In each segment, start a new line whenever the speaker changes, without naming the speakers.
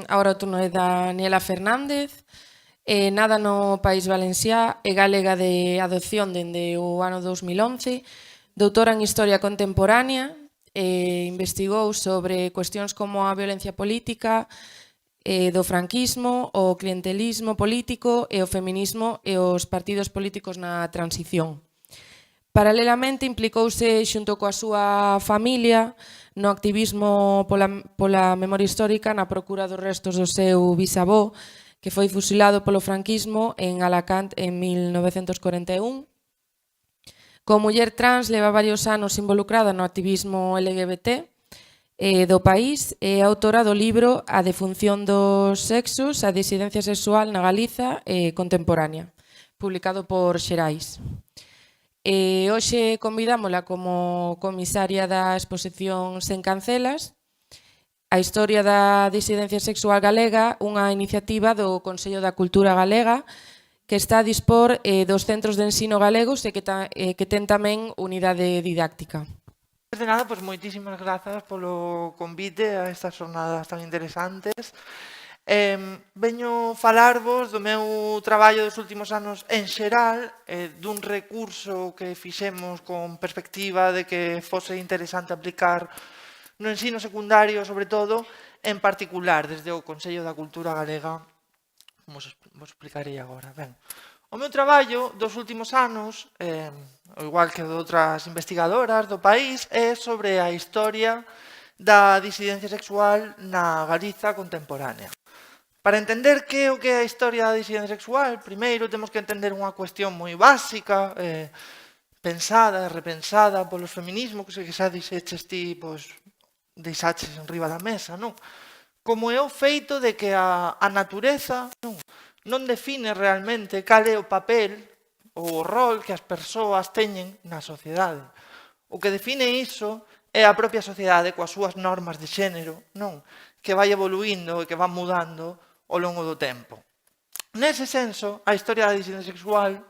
agora o turno é da Daniela Fernández. Nada no País Valencià, é galega de adopción dende o ano 2011, doutora en Historia Contemporánea, investigou sobre cuestións como a violencia política, do franquismo, o clientelismo político e o feminismo e os partidos políticos na transición. Paralelamente, implicouse xunto coa súa familia no activismo pola memoria histórica na procura dos restos do seu bisavó, que foi fusilado polo franquismo en Alacant en 1941. Como muller trans, leva varios anos involucrada no activismo LGBT do país, é autora do libro A defunción dos sexos, a disidencia sexual na Galiza contemporánea, publicado por Xerais. Hoxe convidámola como comisaria da exposición Sen Cancelas, a historia da disidencia sexual galega, unha iniciativa do Consello da Cultura Galega que está a dispor dos centros de ensino galegos e que ten tamén unidade didáctica.
De nada, pois moitísimas grazas polo convite a estas jornadas tan interesantes. Veño falarvos do meu traballo dos últimos anos en xeral, dun recurso que fixemos con perspectiva de que fose interesante aplicar no ensino secundario, sobre todo, en particular, desde o Consello da Cultura Galega, como vos explicarei agora. Ben, o meu traballo dos últimos anos, ao igual que de outras investigadoras do país, é sobre a historia da disidencia sexual na Galiza contemporánea. Para entender que é o que é a historia da disidencia sexual, primeiro temos que entender unha cuestión moi básica, pensada e repensada polos feminismos, que xa dixeches ti, pois, deixaches en riba da mesa, non? Como é o feito de que a natureza non define realmente cal é o papel ou o rol que as persoas teñen na sociedade. O que define iso é a propia sociedade coas súas normas de xénero, non? Que vai evoluindo e que van mudando ao longo do tempo. Nese senso, a historia da disidencia sexual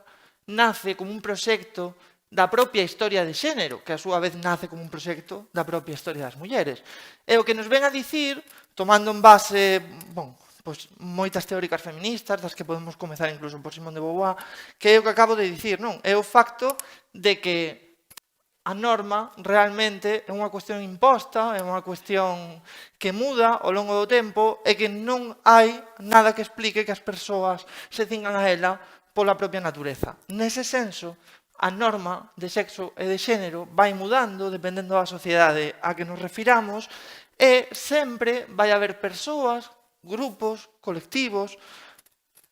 nace como un proxecto da propia historia de xénero, que a súa vez nace como un proxecto da propia historia das mulleres. E o que nos ven a dicir, tomando en base, pois, moitas teóricas feministas, das que podemos comezar incluso por Simone de Beauvoir, que é o que acabo de dicir, non? É o facto de que a norma realmente é unha cuestión imposta, é unha cuestión que muda ao longo do tempo e que non hai nada que explique que as persoas se cingan a ela pola propia natureza. Nese senso, a norma de sexo e de xénero vai mudando dependendo da sociedade a que nos refiramos e sempre vai haber persoas, grupos, colectivos,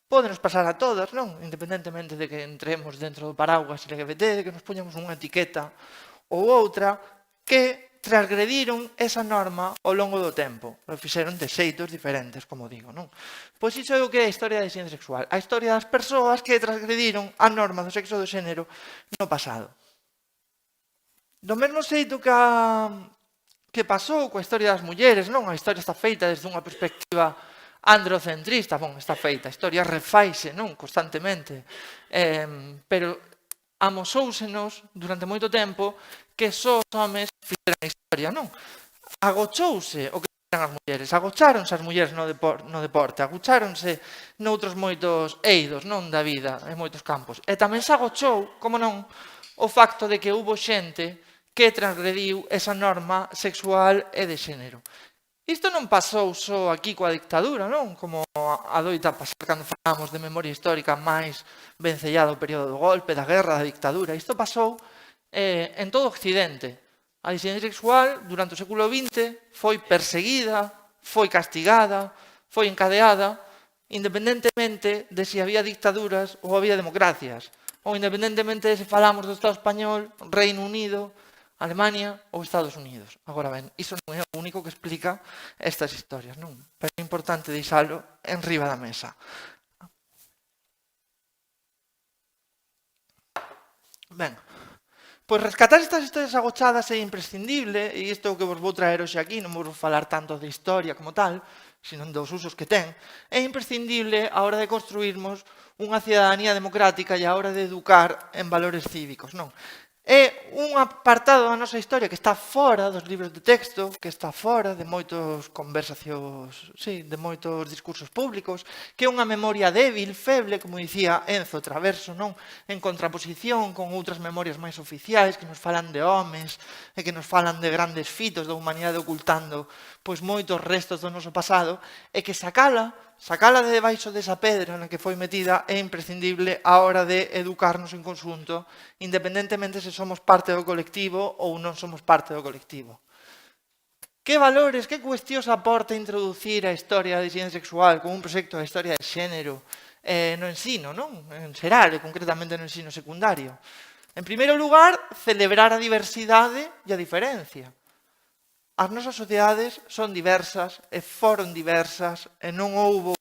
pódenos pasar a todas, non? Independentemente de que entremos dentro do paraguas LGBT, de que nos poñamos unha etiqueta ou outra, que transgrediron esa norma ao longo do tempo. Lo fixeron de xeitos diferentes, como digo, non? Pois iso é o que é a historia da disidencia sexual. A historia das persoas que transgrediron a norma do sexo e do xénero no pasado. Do mesmo xeito que pasou coa historia das mulleres, non? A historia está feita desde unha perspectiva androcentrista, está feita, a historia refaise, non? Constantemente, pero amosóusenos durante moito tempo que só os homes fixeran a historia, non? Agochouse o que fixeran as mulleres, agocháronse as mulleres no deporte, agocháronse noutros moitos eidos, non, da vida, en moitos campos. E tamén se agochou, como non, o facto de que houbo xente que transgrediu esa norma sexual e de xénero. Isto non pasou só aquí coa dictadura, non? Como adoita pasar cando falamos de memoria histórica máis vencellada ao período do golpe, da guerra, da dictadura. Isto pasou en todo o Occidente. A disidencia sexual durante o século XX foi perseguida, foi castigada, foi encadeada, independentemente de se había dictaduras ou había democracias, ou independentemente de se falamos do Estado español, Reino Unido, Alemania ou Estados Unidos. Agora ben, iso non é o único que explica estas historias, non? Pero é importante deixalo en riba da mesa. Ben, pois rescatar estas historias agochadas é imprescindible, e isto é o que vos vou traer hoxe aquí, non vou falar tanto de historia como tal, sino dos usos que ten. É imprescindible a hora de construirmos unha cidadanía democrática e a hora de educar en valores cívicos, non? É un apartado da nosa historia que está fora dos libros de texto, que está fora de moitos conversacións, sí, de moitos discursos públicos, que é unha memoria débil, feble, como dicía Enzo Traverso, non? En contraposición con outras memorias máis oficiais que nos falan de homes e que nos falan de grandes fitos da humanidade ocultando pois moitos restos do noso pasado, e que sacala de debaixo desa pedra na que foi metida é imprescindible á hora de educarnos en conxunto, independentemente se somos parte do colectivo ou non somos parte do colectivo. Que valores, que cuestións aporta introducir a historia da disidencia sexual como un proxecto de historia de xénero no ensino, non? En xeral, e concretamente no ensino secundario. En primeiro lugar, celebrar a diversidade e a diferencia. As nosas sociedades son diversas e foron diversas e non houbo,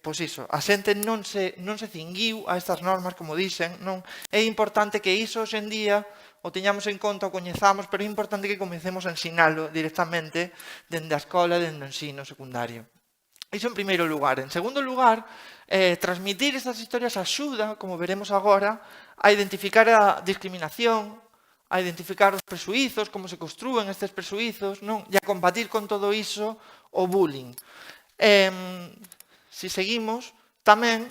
pois iso, a xente non se cinguiu a estas normas, como dixen, non? É importante que iso hoxe en día o teñamos en conta, o coñezamos, pero é importante que comecemos a ensinalo directamente dende a escola, dende o ensino secundario. Iso en primeiro lugar. En segundo lugar, transmitir estas historias axuda, como veremos agora, a identificar a discriminación, a identificar os presuizos, como se construen estes presuizos, non? E a combatir con todo iso o bullying. Se seguimos, tamén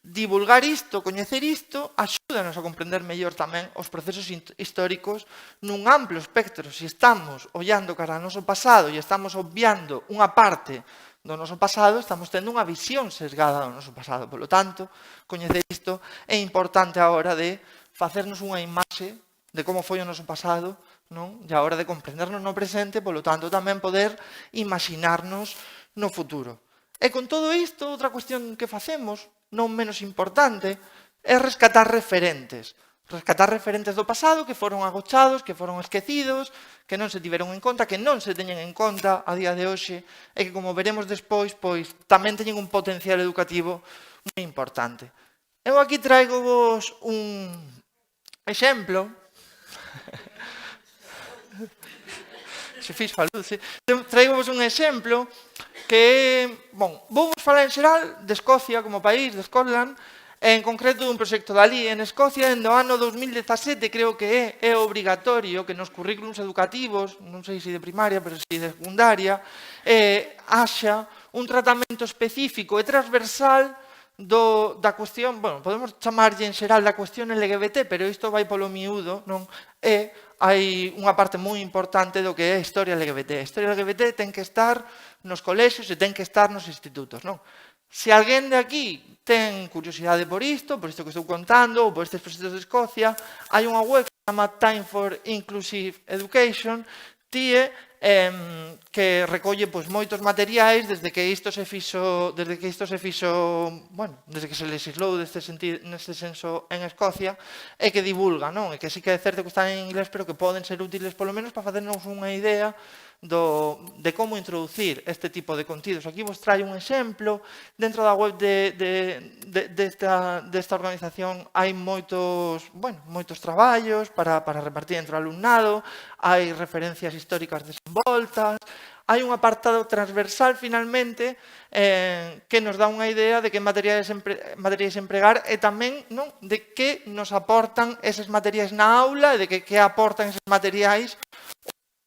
divulgar isto, coñecer isto, axúdanos a comprender mellor tamén os procesos históricos nun amplo espectro. Se estamos ollando cara ao noso pasado e estamos obviando unha parte do noso pasado, estamos tendo unha visión sesgada do noso pasado. Por lo tanto, coñecer isto é importante a hora de facernos unha imaxe de como foi o noso pasado, non? E a hora de comprendernos no presente, polo tanto, tamén poder imaginarnos no futuro. E con todo isto, outra cuestión que facemos, non menos importante, é rescatar referentes. Rescatar referentes do pasado que foron agochados, que foron esquecidos, que non se tiveron en conta, que non se teñen en conta a día de hoxe, e que, como veremos despois, pois tamén teñen un potencial educativo moi importante. Eu aquí traigo vos un exemplo. Se fixo a luz, traigos un exemplo que, vou vos falar en xeral de Escocia como país, de Scotland, en concreto dun proxecto dali. En Escocia, en o ano 2017, creo que é obrigatorio que nos currículums educativos, non sei se de primaria, pero se de secundaria, haxa un tratamento específico e transversal da cuestión, podemos chamarlle en xeral da cuestión LGBT, pero isto vai polo miúdo, non? Hai unha parte moi importante do que é a historia LGBT. A historia LGBT ten que estar nos colexios e ten que estar nos institutos, non? Se alguén de aquí ten curiosidade por isto que estou contando, ou por estes proxectos de Escocia, hai unha web que se chama Time for Inclusive Education, que recolle moitos materiais desde que isto se fixo, desde que se legislou neste senso en Escocia, e que divulga, non? E que sí que é certo que están en inglés, pero que poden ser útiles polo menos para facernos unha idea de como introducir este tipo de contidos. Aquí vos traio un exemplo. Dentro da web desta organización hai moitos traballos para repartir entre o alumnado, hai referencias históricas desenvoltas, hai un apartado transversal, finalmente, que nos dá unha idea de que materiais empregar e tamén de que nos aportan eses materiais na aula e de que aportan eses materiais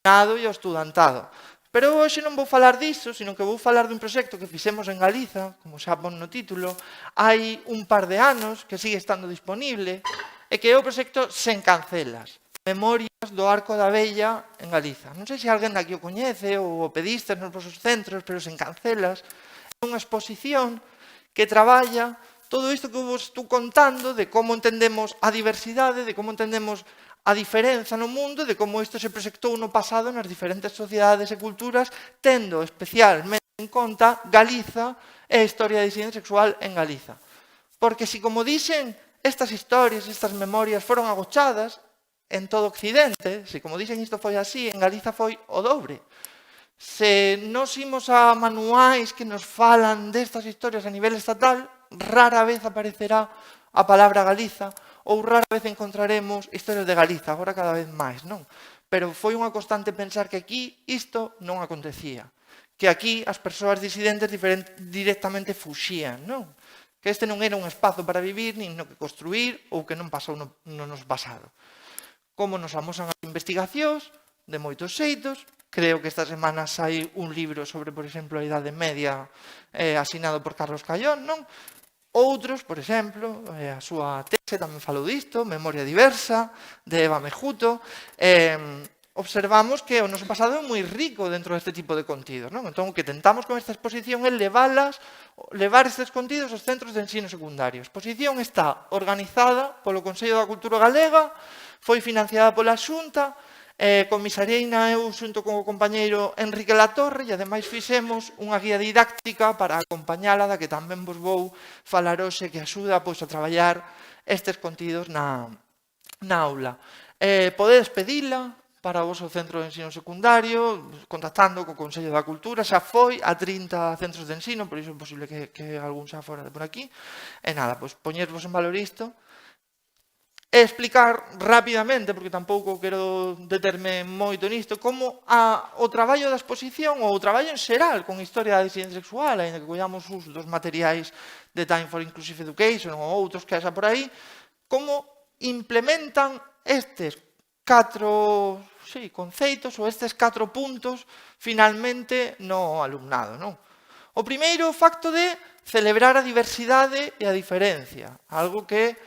e o estudantado. Pero hoxe non vou falar disso, sino que vou falar dun proxecto que fixemos en Galiza, como xa pon no título, hai un par de anos, que sigue estando disponible, e que é o proxecto Sen Cancelas, Memorias do Arco da Vella en Galiza. Non sei se alguén daqui o coñece ou o pedistes nos vosos centros, pero Sen Cancelas é unha exposición que traballa todo isto que vos estou contando de como entendemos a diversidade, de como entendemos a diferenza no mundo, de como isto se proxectou no pasado nas diferentes sociedades e culturas, tendo especialmente en conta Galiza e a historia da disidencia sexual en Galiza. Porque se, como dixen, estas historias, estas memorias foron agochadas en todo Occidente, se, como dixen, isto foi así, en Galiza foi o dobre. Se nos imos a manuais que nos falan destas historias a nivel estatal, rara vez aparecerá a palabra Galiza, ou rara vez encontraremos historias de Galiza, agora cada vez máis, non? Pero foi unha constante pensar que aquí isto non acontecía, que aquí as persoas disidentes directamente fuxían, non? que este non era un espazo para vivir, nin no que construir ou que non pasou no noso pasado. Como nos amosan as investigacións, de moitos xeitos. Creo que esta semana sai un libro sobre, por exemplo, a Idade Media asinado por Carlos Callón, non? Outros, por exemplo, a súa tese tamén falou disto, Memoria diversa, de Eva Mejuto. Observamos que o noso pasado é moi rico dentro deste tipo de contidos, non? Entón, o que tentamos con esta exposición é levar estes contidos aos centros de ensino secundario. A exposición está organizada polo Consello da Cultura Galega, foi financiada pola Xunta, comisarieina eu xunto con o compañeiro Enrique Latorre e ademais fixemos unha guía didáctica para acompañala da que tamén vos vou falar hoxe que axuda a traballar estes contidos na aula. Podedes pedila para o vosso centro de ensino secundario contactando co Consello da Cultura, xa foi a 30 centros de ensino, por iso é posible que algún xa fora de por aquí. E nada, poñervos en valor isto. E explicar rapidamente, porque tampouco quero determe moito nisto, como o traballo da exposición ou o traballo en xeral con historia da disidencia sexual, ainda que collamos os dos materiais de Time for Inclusive Education ou outros que haxa por aí, como implementan estes 4 conceitos ou estes 4 puntos finalmente no alumnado, non? O primeiro, o facto de celebrar a diversidade e a diferencia, algo que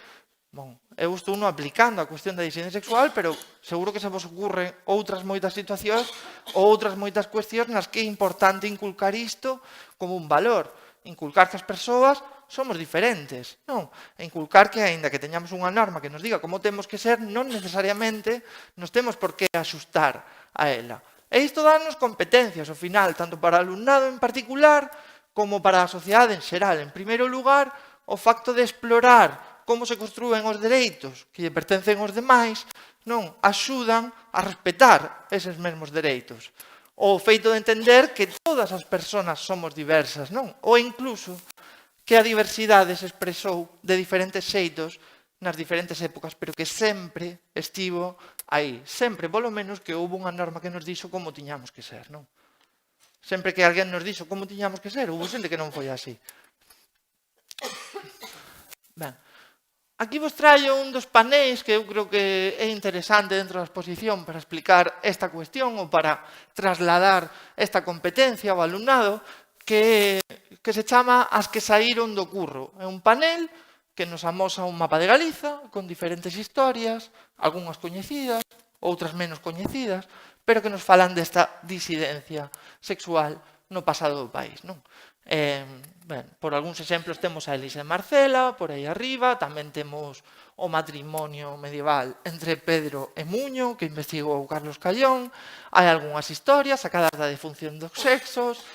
eu estou aplicando a cuestión da disidencia sexual, pero seguro que se vos ocurren outras moitas situacións ou outras moitas cuestións nas que é importante inculcar isto como un valor. Inculcar que as persoas somos diferentes, non? E inculcar que, aínda que teñamos unha norma que nos diga como temos que ser, non necesariamente nos temos por que axustar a ela. E isto dános competencias, ao final, tanto para o alumnado en particular como para a sociedade en xeral. En primeiro lugar, o facto de explorar como se construen os dereitos que lle pertencen aos demais, non axudan a respetar eses mesmos dereitos. O feito de entender que todas as persoas somos diversas, non? Ou incluso que a diversidade se expresou de diferentes xeitos nas diferentes épocas, pero que sempre estivo aí. Sempre, polo menos, que houve unha norma que nos dixo como tiñamos que ser, non? Sempre que alguén nos dixo como tiñamos que ser, houve xente que non foi así. Ben, aquí vos traio un dos paneis que eu creo que é interesante dentro da exposición para explicar esta cuestión ou para trasladar esta competencia ao alumnado que se chama As que saíron do curro. É un panel que nos amosa un mapa de Galiza con diferentes historias, algunhas coñecidas, outras menos coñecidas, pero que nos falan desta disidencia sexual no pasado do país, non? Por algúns exemplos temos a Elisa e Marcela, por aí arriba, tamén temos o matrimonio medieval entre Pedro e Muño, que investigou Carlos Callón, hai algunhas historias sacadas da defunción dos sexos,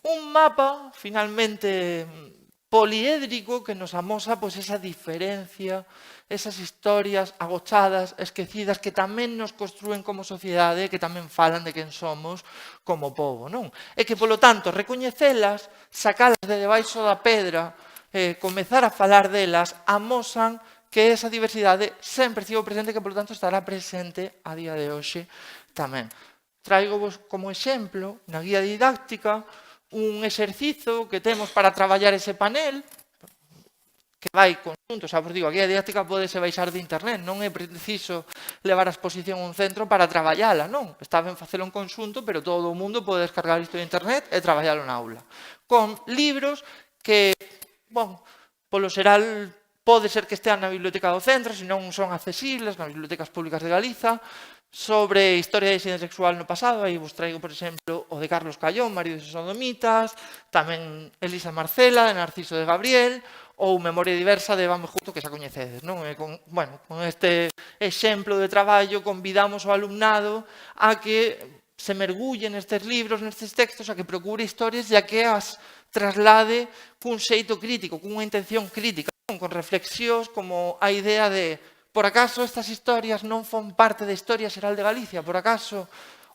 un mapa finalmente poliédrico que nos amosa esa diferencia, esas historias agochadas, esquecidas, que tamén nos construen como sociedade, que tamén falan de quen somos como pobo, non? E que, polo tanto, recoñecelas, sacalas de debaixo da pedra, comezar a falar delas, amosan que esa diversidade sempre estivo presente e que, polo tanto, estará presente a día de hoxe tamén. Traigovos como exemplo, na guía didáctica, un exercizo que temos para traballar ese panel, que vai conxunto, xa vos digo, a guía didáctica podese baixar de internet, non é preciso levar a exposición a un centro para traballala, non? Está ben facelo en conxunto, pero todo o mundo pode descargar isto de internet e traballalo na aula. Con libros que, polo xeral, pode ser que estean na biblioteca do centro, se non son accesibles nas bibliotecas públicas de Galiza, sobre historia de disidencia sexual no pasado. Aí vos traigo, por exemplo, o de Carlos Callón, Maridos e Sodomitas, tamén Elisa e Marcela, de Narciso de Gabriel, ou Memoria diversa de Eva Mejuto, que xa coñecedes, non? Con este exemplo de traballo convidamos ao alumnado a que se mergulle nestes libros, nestes textos, a que procure historias e a que as traslade cun xeito crítico, cunha intención crítica, con reflexións como a idea de por acaso estas historias non fon parte da historia xeral de Galicia? Por acaso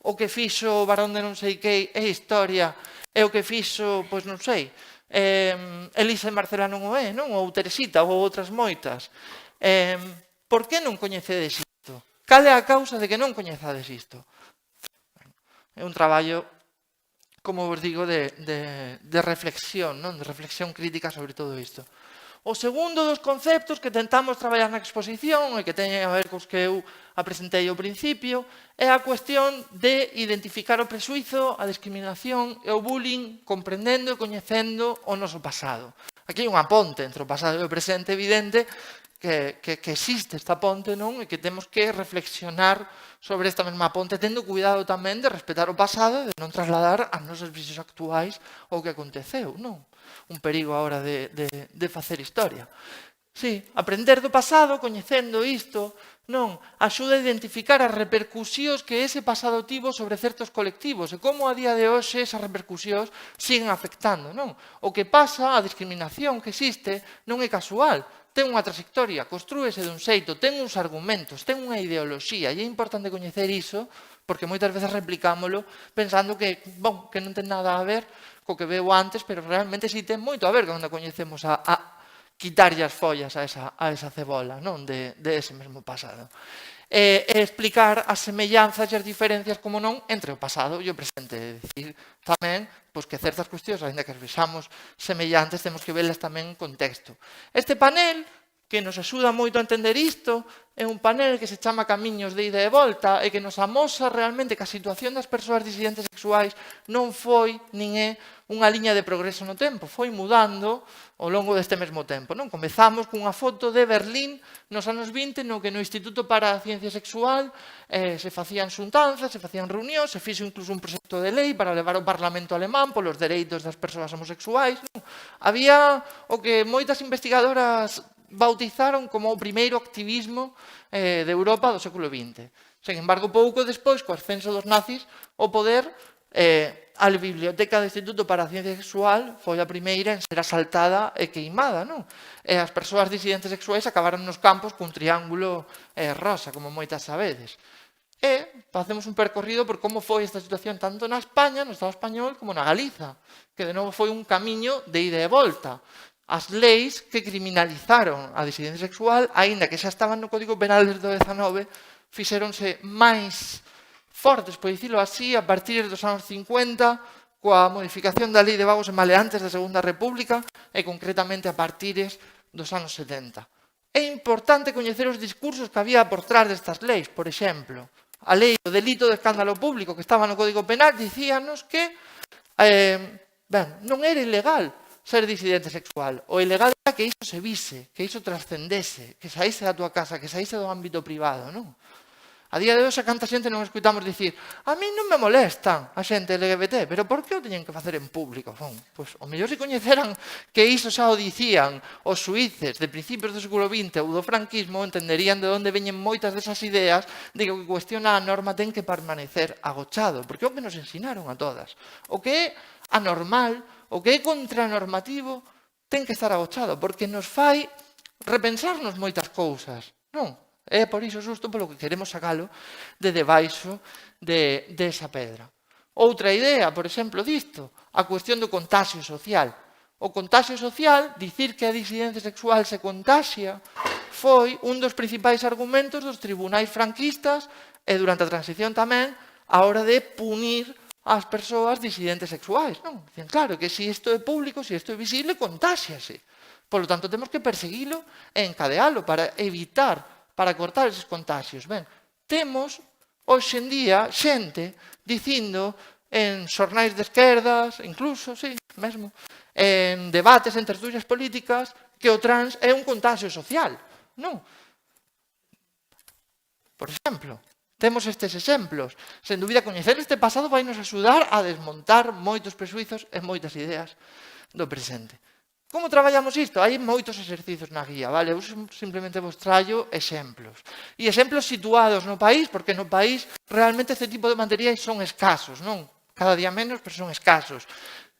o que fixo o Barón de non sei que é historia e o que fixo, pois non sei, Elisa e Marcela non o é, non? Ou Teresita ou outras moitas. Por que non coñecedes isto? Cal é a causa de que non coñezades isto? É un traballo, como vos digo, de reflexión, non? De reflexión crítica sobre todo isto. O segundo dos conceptos que tentamos traballar na exposición e que teñen a ver cos que eu apresentei ao principio é a cuestión de identificar o presuizo, a discriminación e o bullying comprendendo e coñecendo o noso pasado. Aquí hai unha ponte entre o pasado e o presente evidente que existe esta ponte, non? E que temos que reflexionar sobre esta mesma ponte, tendo cuidado tamén de respetar o pasado e de non trasladar as nosas visións actuais ao que aconteceu, non? Un perigo a hora de facer historia. Sí, aprender do pasado, coñecendo isto, non, axuda a identificar as repercusións que ese pasado tivo sobre certos colectivos e como a día de hoxe esas repercusións siguen afectando, non? O que pasa, a discriminación que existe, non é casual, ten unha trayectoria, construíse dun xeito, ten uns argumentos, ten unha ideoloxía, e é importante coñecer iso, porque moitas veces replicámolo pensando que, bon, que non ten nada a ver co que veo antes, pero realmente si ten moito a ver cando coñecemos a quitarlle as follas a esa cebola, non? De ese mesmo pasado. E explicar as semellanzas e as diferencias, como non, entre o pasado e o presente. É dicir, tamén, pois que certas cuestións, ainda que as vexamos semellantes, temos que velas tamén en contexto. Este panel, que nos axuda moito a entender isto, é un panel que se chama Camiños de ida e volta e que nos amosa realmente que a situación das persoas disidentes sexuais non foi, nin é, unha liña de progreso no tempo, foi mudando ao longo deste mesmo tempo. Non? Comezamos cunha foto de Berlín nos anos 20, no que no Instituto para a Ciencia Sexual se facían xuntanzas, se facían reunións, se fixo incluso un proxecto de lei para levar ao Parlamento alemán polos dereitos das persoas homosexuais. Non? Había o que moitas investigadoras bautizaron como o primeiro activismo de Europa do século XX. Sen embargo, pouco despois, co ascenso dos nazis, o poder, a Biblioteca do Instituto para a Ciencia Sexual foi a primeira en ser asaltada e queimada, non? E as persoas disidentes sexuais acabaron nos campos cun triángulo rosa, como moitas sabedes. E facemos un percorrido por como foi esta situación tanto na España, no Estado español, como na Galiza, que de novo foi un camiño de ida e volta. As leis que criminalizaron a disidencia sexual, aínda que xa estaban no Código Penal desde o 19, fixéronse máis fortes, por dicilo así, a partir dos anos 50, coa modificación da Lei de Vagos e Maleantes da Segunda República e concretamente a partir dos anos 70. É importante coñecer os discursos que había por trás destas leis. Por exemplo, a lei do delito de escándalo público que estaba no Código Penal dicíanos que non era ilegal ser disidente sexual. O ilegal era que iso se vise, que iso trascendese, que saíse da tua casa, que saíse do ámbito privado, non? A día de hoxe, canta xente non escuitamos dicir a mí non me molestan a xente LGBT, pero por que o teñen que facer en público? Pois, o mellor se coñeceran que iso xa o dicían os suíces de principios do século XX ou do franquismo, entenderían de onde veñen moitas desas ideas de que o que cuestiona a norma ten que permanecer agochado, porque é o que nos ensinaron a todas. O que é anormal, o que é contranormativo, ten que estar agochado, porque nos fai repensarnos moitas cousas, non? É por iso xusto polo que queremos sacalo de debaixo desa pedra. Outra idea, por exemplo, disto, a cuestión do contaxio social. O contaxio social, dicir que a disidencia sexual se contaxia, foi un dos principais argumentos dos tribunais franquistas e durante a transición tamén a hora de punir as persoas disidentes sexuais. Non? Dicen, claro, que se isto é público, se isto é visible, contáxiase. Por lo tanto, temos que perseguilo e encadealo para evitar, para cortar eses contagios. Ben, temos, hoxe en día, xente dicindo en xornais de esquerdas, incluso, sí, mesmo, en debates en tertulias políticas, que o trans é un contagio social. Non. Por exemplo, temos estes exemplos. Sen dúbida, coñecer este pasado vai nos axudar a desmontar moitos presuizos e moitas ideas do presente. Como traballamos isto? Hai moitos exercicios na guía, vale? Eu simplemente vos traio exemplos. E exemplos situados no país, porque no país realmente este tipo de materiais son escasos, non? Cada día menos, pero son escasos.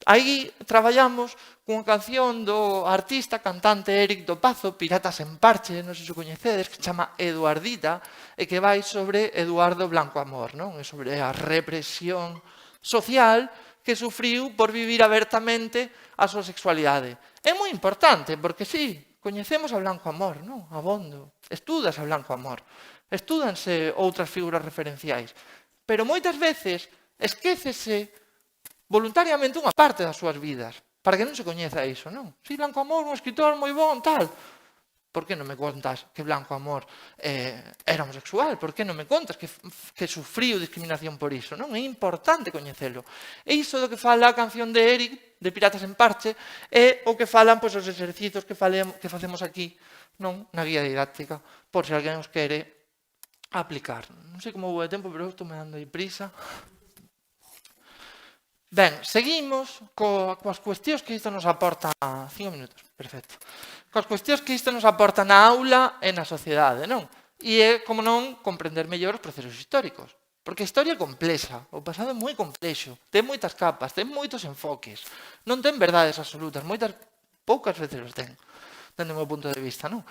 Aí traballamos cunha canción do artista, cantante Éric do Pazo, Piratas en Parche, non sei se o coñecedes, que chama Eduardita, e que vai sobre Eduardo Blanco Amor, non? E sobre a represión social que sufriu por vivir abertamente a súa sexualidade. É moi importante, porque sí, coñecemos a Blanco Amor, non? Abondo. Estudas a Blanco Amor. Estúdanse outras figuras referenciais. Pero moitas veces esquécese voluntariamente unha parte das súas vidas. para que non se coñeza iso, non? Si, Blanco Amor, un escritor moi bon, tal. Por que non me contas que Blanco Amor era homosexual? Por que non me contas que sufriu discriminación por iso? Non? É importante coñecelo. E iso do que fala a canción de Eric, de Piratas en Parche, é o que falan os exercicios que facemos aquí, non? Na guía didáctica, por se alguén os quere aplicar. Non sei como vou de tempo, pero eu estou me dando aí prisa. Ben, seguimos coas cuestións que isto nos aporta... 5 minutos, perfecto. Coas cuestións que isto nos aporta na aula e na sociedade, non? E é, como non, comprender mellor os procesos históricos. Porque a historia é complexa, o pasado é moi complexo, ten moitas capas, ten moitos enfoques, non ten verdades absolutas, poucas veces os ten, dende o meu punto de vista, non?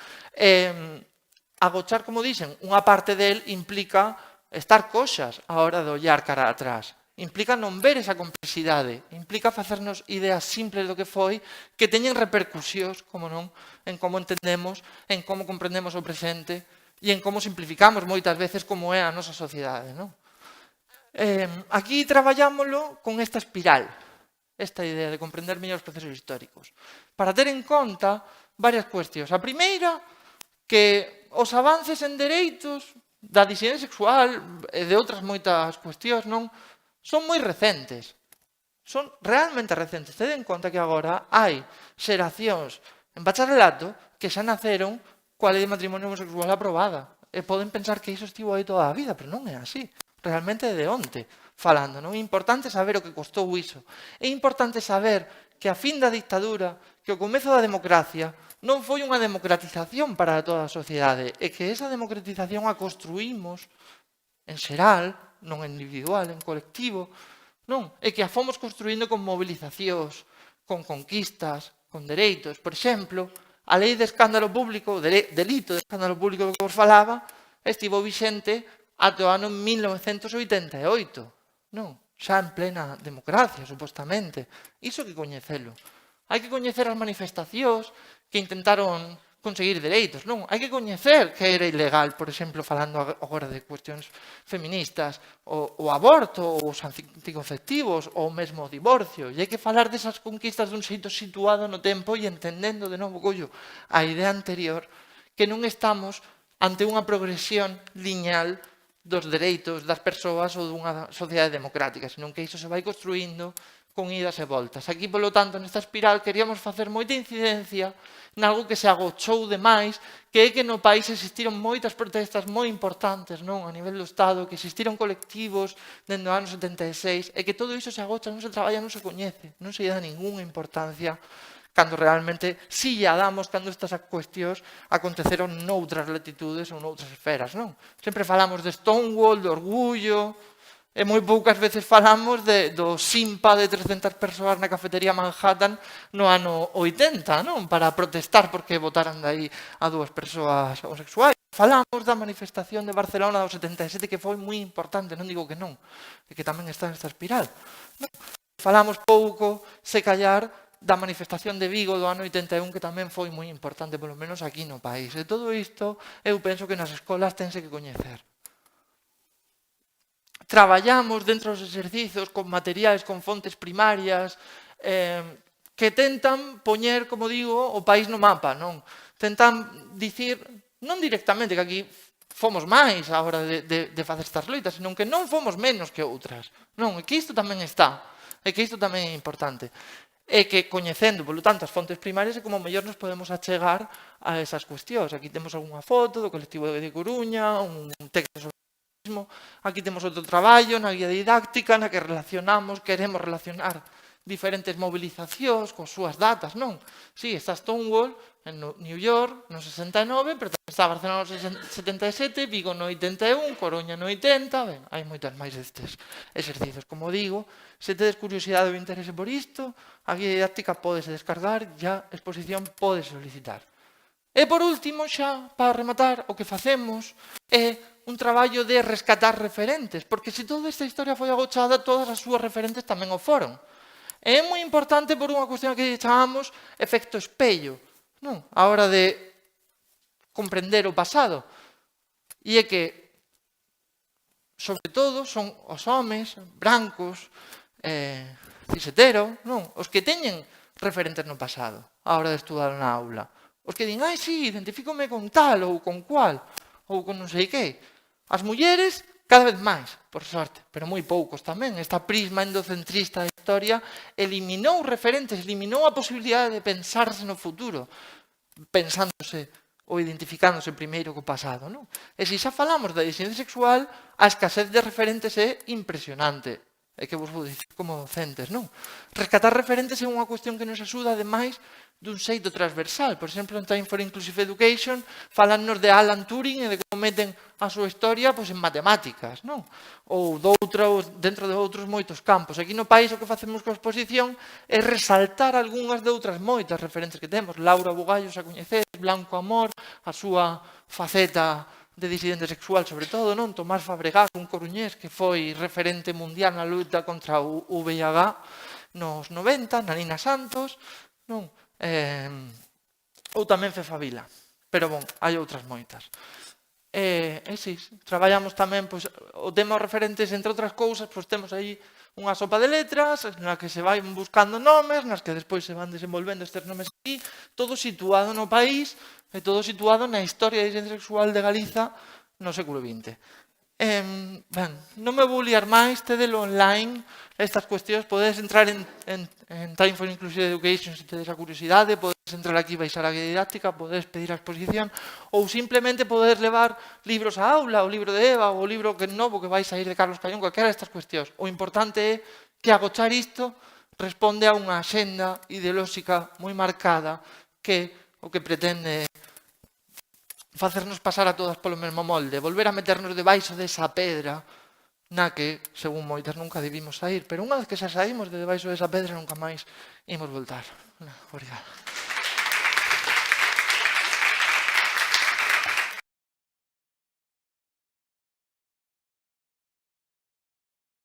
Agochar, como dixen, unha parte del implica estar coxas a hora de ollar cara atrás. Implica non ver esa complexidade, implica facernos ideas simples do que foi, que teñen repercusións, como non, en como entendemos, en como comprendemos o presente e en como simplificamos moitas veces como é a nosa sociedade, non? Aquí traballámoslo con esta espiral, esta idea de comprender mellor os procesos históricos, para ter en conta varias cuestións. A primeira, que os avances en dereitos da disidencia sexual e de outras moitas cuestións, non, son moi recentes. Son realmente recentes. Ten en conta que agora hai xeracións en bacharelato que xa naceron coa lei de matrimonio homosexual aprobada. E poden pensar que iso estivo aí toda a vida, pero non é así. Realmente é de onte falando, non? É importante saber o que costou iso. É importante saber que a fin da dictadura, que o comezo da democracia, non foi unha democratización para toda a sociedade, e que esa democratización a construímos en xeral, non individual, en colectivo, non, e que a fomos construindo con movilizacións, con conquistas, con dereitos. Por exemplo, a lei de escándalo público, o delito de escándalo público que vos falaba, estivo vixente ata o ano 1988, non? Xa en plena democracia, supostamente. Iso que coñecelo. Hai que coñecer as manifestacións que intentaron conseguir dereitos, non? Hai que coñecer que era ilegal, por exemplo, falando agora de cuestións feministas, o aborto, os anticonceptivos, ou mesmo o divorcio. E hai que falar desas conquistas dun xeito situado no tempo e entendendo de novo, collo, a idea anterior, que non estamos ante unha progresión lineal dos dereitos das persoas ou dunha sociedade democrática, senón que iso se vai construindo con idas e voltas. Aquí, polo tanto, nesta espiral, queríamos facer moita incidencia nalgo que se agochou demais, que é que no país existiron moitas protestas moi importantes, non, a nivel do Estado, que existiron colectivos dende o ano 76, e que todo iso se agocha, non se traballa, non se coñece, non se dá ninguna importancia cando realmente si lla damos cando estas cuestións aconteceron noutras latitudes ou noutras esferas, non? Sempre falamos de Stonewall, de orgullo, e moi poucas veces falamos do simpa de 300 persoas na cafetería Manhattan no ano 80, non? Para protestar porque votaran dai a 2 persoas homosexuais. Falamos da manifestación de Barcelona do 77, que foi moi importante, non digo que non, e que tamén está nesta espiral. Falamos pouco, se callar, da manifestación de Vigo do ano 81, que tamén foi moi importante, polo menos aquí no país. E todo isto, eu penso que nas escolas tense que coñecer. Traballamos dentro dos exercicios con materiais, con fontes primarias, que tentan poñer, como digo, o país no mapa, non? Tentan dicir, non directamente que aquí fomos máis a hora de facer estas loitas, senón que non fomos menos que outras. Non, e que isto tamén está, e que isto tamén é importante. E que coñecendo, polo tanto, as fontes primarias é como mellor nos podemos achegar a esas cuestións. Aquí temos algunha foto do colectivo de Coruña, un texto sobre o mismo. Aquí temos outro traballo na guía didáctica na que queremos relacionar diferentes movilizacións coas súas datas, non? Si, está Stonewall en New York no 69, pero tamén está Barcelona no 77, Vigo no 81, Coruña no 80, ben, hai moitas máis destes exercicios. Como digo, se tedes curiosidade ou interese por isto, a guía didáctica pódese descargar e a exposición pode solicitar. E por último, xa, para rematar, o que facemos é un traballo de rescatar referentes, porque se toda esta historia foi agochada, todas as súas referentes tamén o foron. É moi importante por unha cuestión que chamamos efecto espello, non? A hora de comprender o pasado. E é que, sobre todo, son os homes brancos, cisetero, non? Os que teñen referentes no pasado, a hora de estudar na aula. Os que din, sí, identifícome con tal ou con cual, ou con non sei que. As mulleres, cada vez máis, por sorte, pero moi poucos tamén. Esta prisma endocentrista da historia eliminou referentes, eliminou a posibilidade de pensarse no futuro, pensándose ou identificándose primeiro co pasado. Non? E se xa falamos da disidencia sexual, a escasez de referentes é impresionante. É que vos vou dicir como docentes, non? Rescatar referentes é unha cuestión que nos axuda, ademais, dun xeito transversal. Por exemplo, en Time for Inclusive Education, falannos de Alan Turing e de como meten a súa historia pois, en matemáticas, non? Ou dentro de outros moitos campos. Aquí no país o que facemos coa exposición é resaltar algunhas de outras moitas referentes que temos. Laura Bugallos a coñecedes, Blanco Amor, a súa faceta de disidente sexual, sobre todo, non? Tomás Fabregat, un coruñés que foi referente mundial na luta contra o VIH nos 90, Nanina Santos, non? Ou tamén Fefa Vila. Pero, bon, hai outras moitas. Si, traballamos tamén, pois, o tema dos referentes, entre outras cousas, pois temos aí unha sopa de letras, na que se vai buscando nomes, nas que despois se van desenvolvendo estes nomes aquí, todo situado no país, e todo situado na historia da disidencia sexual de Galiza no século XX. Ben, non me vou liar máis, tedelo online, estas cuestións, podedes entrar en Time for Inclusive Education se tedes a curiosidade, podedes entrar aquí, baixar a guía didáctica, podedes pedir a exposición, ou simplemente podedes levar libros á aula, o libro de Eva, ou o libro que novo que vais a ir de Carlos Callón, calquera destas cuestións. O importante é que agochar isto responde a unha axenda ideolóxica moi marcada que o que pretende facernos pasar a todas polo mesmo molde, volver a meternos debaixo desa pedra na que, según moitas, nunca debimos sair. Pero unha vez que xa saímos de debaixo desa pedra, nunca máis imos voltar. Obrigado.